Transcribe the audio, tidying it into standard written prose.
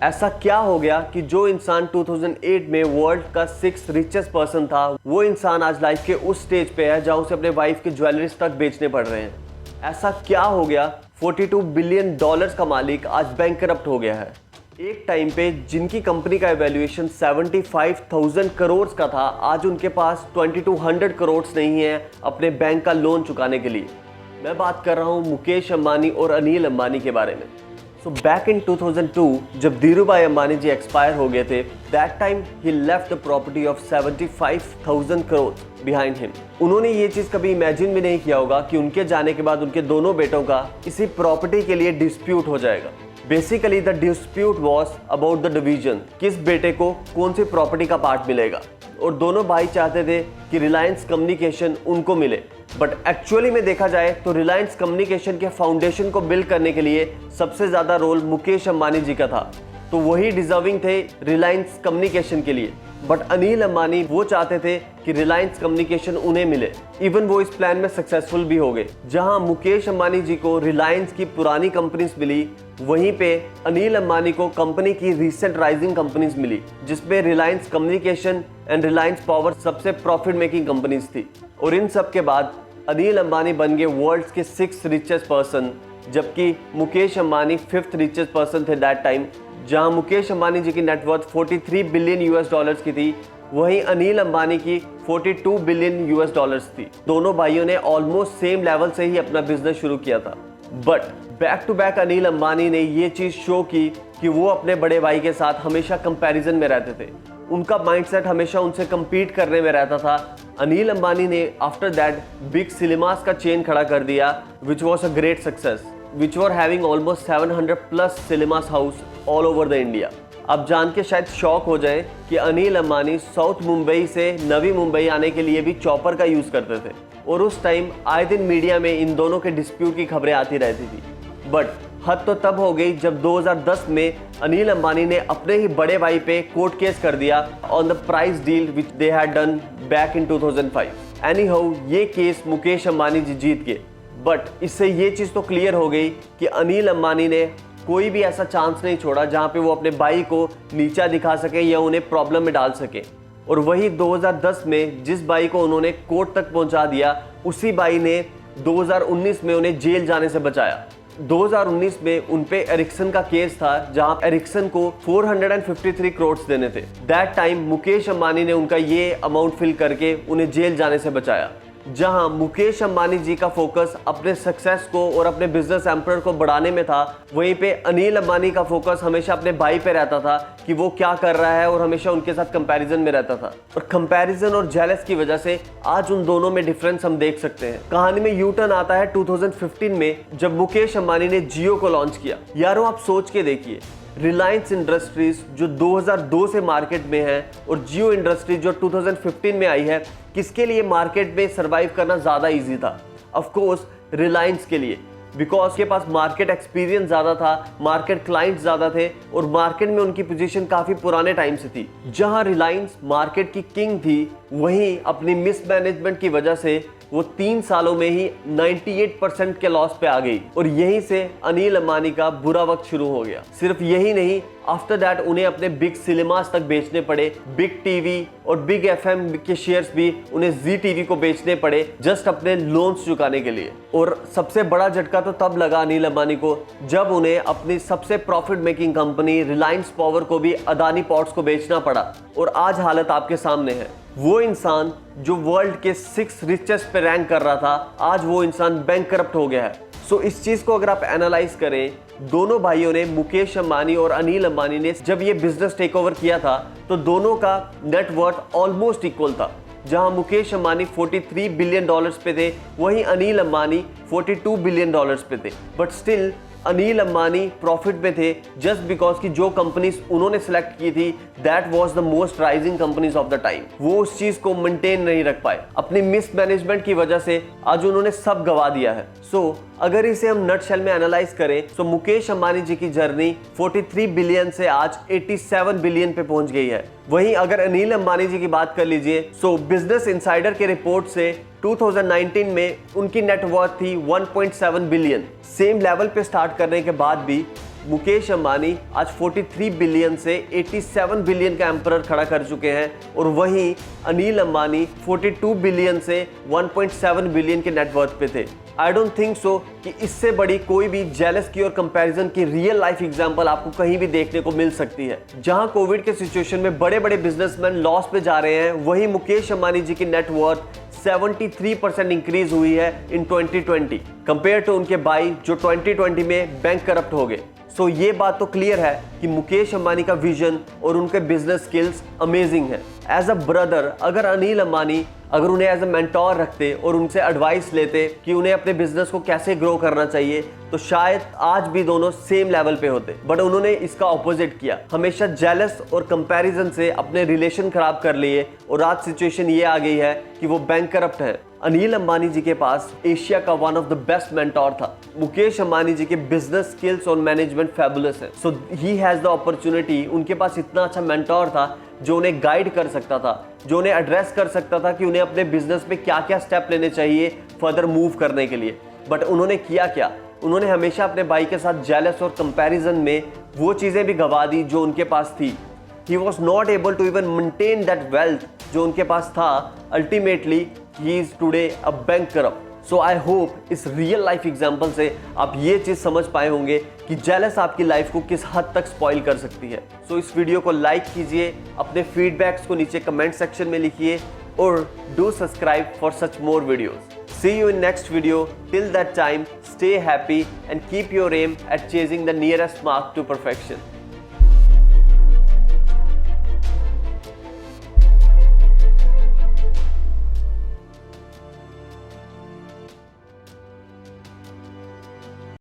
ऐसा क्या हो गया कि जो इंसान 2008 में वर्ल्ड का 6th रिचेस्ट पर्सन था, वो इंसान आज लाइफ के उस स्टेज पे है जहां उसे अपने वाइफ के ज्वेलरीज तक बेचने पड़ रहे हैं। ऐसा क्या हो गया, 42 बिलियन डॉलर्स का मालिक आज बैंकरप्ट हो गया है। एक टाइम पे जिनकी कंपनी का वैल्यूएशन 75,000 करोड़ का था, आज उनके पास 2200 करोड़ नहीं है अपने बैंक का लोन चुकाने के लिए। मैं बात कर रहा हूं मुकेश अंबानी और अनिल अंबानी के बारे में। सो बैक इन 2002 जब धीरूभाई अंबानी जी एक्सपायर हो गए थे, that time he left the property of 75,000 crore behind him. उन्होंने ये चीज कभी इमेजिन भी नहीं किया होगा कि उनके जाने के बाद उनके दोनों बेटों का इसी प्रॉपर्टी के लिए डिस्प्यूट हो जाएगा। Basically the dispute was about the division, किस बेटे को कौन सी प्रॉपर्टी का पार्ट मिलेगा, और दोनों भाई चाहते थे कि रिलायंस कम्युनिकेशन उनको मिले। बट एक्चुअली में देखा जाए तो रिलायंस कम्युनिकेशन के फाउंडेशन को बिल्ड करने के लिए सबसे ज्यादा रोल मुकेश अंबानी जी का था, तो वही डिजर्विंग थे रिलायंस कम्युनिकेशन के लिए। बट अनिल अंबानी वो चाहते थे कि रिलायंस कम्युनिकेशन उन्हें मिले। इवन वो इस प्लान में सक्सेसफुल भी हो गए। जहां मुकेश अंबानी जी को रिलायंस की पुरानी कंपनीज मिली, वहीं पे अनिल अंबानी को कंपनी की रिसेंट राइजिंग कंपनीज मिली, जिसमें Reliance communication and Reliance power सबसे प्रॉफिट मेकिंग कंपनीज थी। और इन सब के बाद अनिल अंबानी बन गए वर्ल्ड के 6th रिचेस्ट पर्सन, जबकि Mukesh Ambani 5th richest person थे दैट टाइम। जहां मुकेश अंबानी जी की नेटवर्थ 43 बिलियन यूएस डॉलर्स की थी, वहीं अनिल अंबानी की 42 बिलियन यूएस डॉलर्स थी। दोनों भाइयों ने ऑलमोस्ट सेम लेवल से ही अपना बिजनेस शुरू किया था। But back to back Anil Ambani ने ये चीज शो की कि वो अपने बड़े भाई के साथ हमेशा कंपैरिजन में रहते थे। उनका माइंडसेट हमेशा उनसे compete करने में रहता था। अनिल अंबानी ने आफ्टर दैट बिग सिनेमास का चेन खड़ा कर दिया, which was a great success, which were having almost 700 plus cinemas house all over the India। अब जान के शायद शॉक हो जाए कि अनिल अंबानी साउथ मुंबई से नवी मुंबई आने के लिए भी चॉपर का यूज़ करते थे, और उस टाइम आए दिन मीडिया में इन दोनों के डिस्प्यूट की खबरें आती रहती थी। बट हद तो तब हो गई जब 2010 में अनिल अंबानी ने अपने ही बड़े भाई पे कोर्ट केस कर दिया on the price deal which they had done back in 2005। Any how ये केस मुकेश अंबानी जी जीत गए। बट इससे ये चीज़ तो क्लियर हो गई कि अनिल अंबानी ने कोई भी ऐसा चांस नहीं छोड़ा जहां पे वो अपने भाई को नीचा दिखा सके या उन्हें प्रॉब्लम में डाल सके। और वही 2010 में जिस भाई को उन्होंने कोर्ट तक पहुंचा दिया, उसी भाई ने 2019 में उन्हें जेल जाने से बचाया। 2019 में उनपे एरिक्सन का केस था, जहां एरिक्सन को 453 करोड़ देने थे। दैट टाइम मुकेश अंबानी ने उनका ये अमाउंट फिल करके उन्हें जेल जाने से बचाया। जहां मुकेश अंबानी जी का फोकस अपने सक्सेस को और अपने बिजनेस एम्पायर को बढ़ाने में था, वहीं पे अनिल अंबानी का फोकस हमेशा अपने भाई पे रहता था कि वो क्या कर रहा है, और हमेशा उनके साथ कंपैरिजन में रहता था। और कंपैरिजन और जेलस की वजह से आज उन दोनों में डिफरेंस हम देख सकते हैं। कहानी में यू टर्न आता है 2015 में, जब मुकेश अंबानी ने जियो को लॉन्च किया। यारों आप सोच के देखिए, रिलायंस इंडस्ट्रीज जो 2002 से मार्केट में है और जियो इंडस्ट्रीज जो 2015 में आई है, किसके लिए मार्केट में सरवाइव करना ज़्यादा इजी था? ऑफ कोर्स रिलायंस के लिए, बिकॉज के पास मार्केट एक्सपीरियंस ज़्यादा था, मार्केट क्लाइंट्स ज़्यादा थे, और मार्केट में उनकी पोजीशन काफ़ी पुराने टाइम से थी। जहां रिलायंस मार्केट की किंग थी, वहीं अपनी मिसमैनेजमेंट की वजह से वो 3 सालों में ही 98% के लॉस पे आ गई, और यहीं से अनिल अंबानी का बुरा वक्त शुरू हो गया। सिर्फ यही नहीं, आफ्टर दैट उन्हें अपने बिग सिनेमास तक बेचने पड़े, बिग टीवी और बिग एफएम के शेयर्स भी उन्हें जी टीवी को बेचने पड़े, जस्ट अपने लोन्स चुकाने के लिए। और सबसे बड़ा झटका तो तब लगा अनिल अंबानी को, जब उन्हें अपनी सबसे profit making company Reliance power को भी अदानी पोर्ट्स को बेचना पड़ा। और आज हालत आपके सामने है। वो इंसान जो वर्ल्ड के 6th रिचेस्ट पे रैंक कर रहा था, आज वो इंसान बैंकरप्ट हो गया है। सो इस चीज को अगर आप एनालाइज करें, दोनों भाइयों ने, मुकेश अंबानी और अनिल अंबानी ने, जब ये बिजनेस टेक ओवर किया था, तो दोनों का नेटवर्थ ऑलमोस्ट इक्वल था। जहां मुकेश अंबानी 43 बिलियन डॉलर्स पे थे, वहीं अनिल अंबानी 42 बिलियन डॉलर्स पे थे। But still Anil Ambani profit में थे, जस्ट बिकॉज की जो कंपनीज उन्होंने सेलेक्ट की थी, that was the most rising companies of the time. वो उस चीज को मेंटेन नहीं रख पाए, अपनी मिसमैनेजमेंट की वजह से आज उन्होंने सब गवा दिया है। सो अगर इसे हम नटशेल में एनालाइज करें, तो मुकेश अंबानी जी की जर्नी 43 बिलियन से आज 87 बिलियन पे पहुंच गई है। वहीं अगर अनिल अंबानी जी की बात कर लीजिए, सो बिजनेस इनसाइडर के रिपोर्ट से 2019 में उनकी नेटवर्थ थी 1.7 बिलियन। सेम लेवल पे स्टार्ट करने के बाद भी मुकेश अंबानी आज 43 बिलियन से 87 बिलियन का एम्परर खड़ा कर चुके हैं और वहीं अनिल अंबानी 42 बिलियन से 1.7 बिलियन के नेटवर्थ पे थे। आई डोंट थिंक सो कि इससे बड़ी कोई भी जेलस की और कंपैरिजन की रियल लाइफ एग्जांपल आपको कहीं भी देखने को मिल सकती है। जहां कोविड के सिचुएशन में बड़े बड़े बिजनेसमैन लॉस पे जा रहे हैं, वहीं मुकेश अंबानी जी की नेटवर्थ 73% इंक्रीज हुई है इन 2020 कंपेयर टू उनके भाई जो 2020 में बैंक करप्ट हो गए। सो ये बात तो क्लियर है कि मुकेश अंबानी का विजन और उनके बिजनेस स्किल्स अमेजिंग है। एज अ ब्रदर, अगर अनिल अंबानी अगर उन्हें एज अ मेंटोर रखते और उनसे एडवाइस लेते कि उन्हें अपने बिजनेस को कैसे ग्रो करना चाहिए, तो शायद आज भी दोनों सेम लेवल पे होते। बट उन्होंने इसका ऑपोजिट किया, हमेशा जेलस और कंपैरिजन से अपने रिलेशन खराब कर लिए और आज सिचुएशन ये आ गई है कि वो बैंक करप्ट है। अनिल अंबानी जी के पास एशिया का one of the best mentor था। मुकेश अंबानी जी के बिजनेस स्किल्स और मैनेजमेंट फैबुलस है। सो ही हैज द अपॉर्चुनिटी, उनके पास इतना अच्छा मेंटोर था जो उन्हें गाइड कर सकता था, जो उन्हें एड्रेस कर सकता था कि उन्हें अपने बिजनेस में क्या क्या स्टेप लेने चाहिए फर्दर मूव करने के लिए। बट उन्होंने किया क्या? उन्होंने हमेशा अपने भाई के साथ जेलस और कंपैरिजन में वो चीज़ें भी गवा दी जो उनके पास थी। He was not able to even maintain that wealth जो उनके पास था। Ultimately, he is today a bankrupt. So I hope इस रियल लाइफ एग्जाम्पल से आप ये चीज़ समझ पाए होंगे कि जेलस आपकी लाइफ को किस हद तक स्पॉइल कर सकती है। So इस वीडियो को लाइक कीजिए, अपने फीडबैक्स को नीचे कमेंट सेक्शन में लिखिए और do subscribe for such more videos. See you in next video. Till that time, stay happy and keep your aim at chasing the nearest mark to perfection.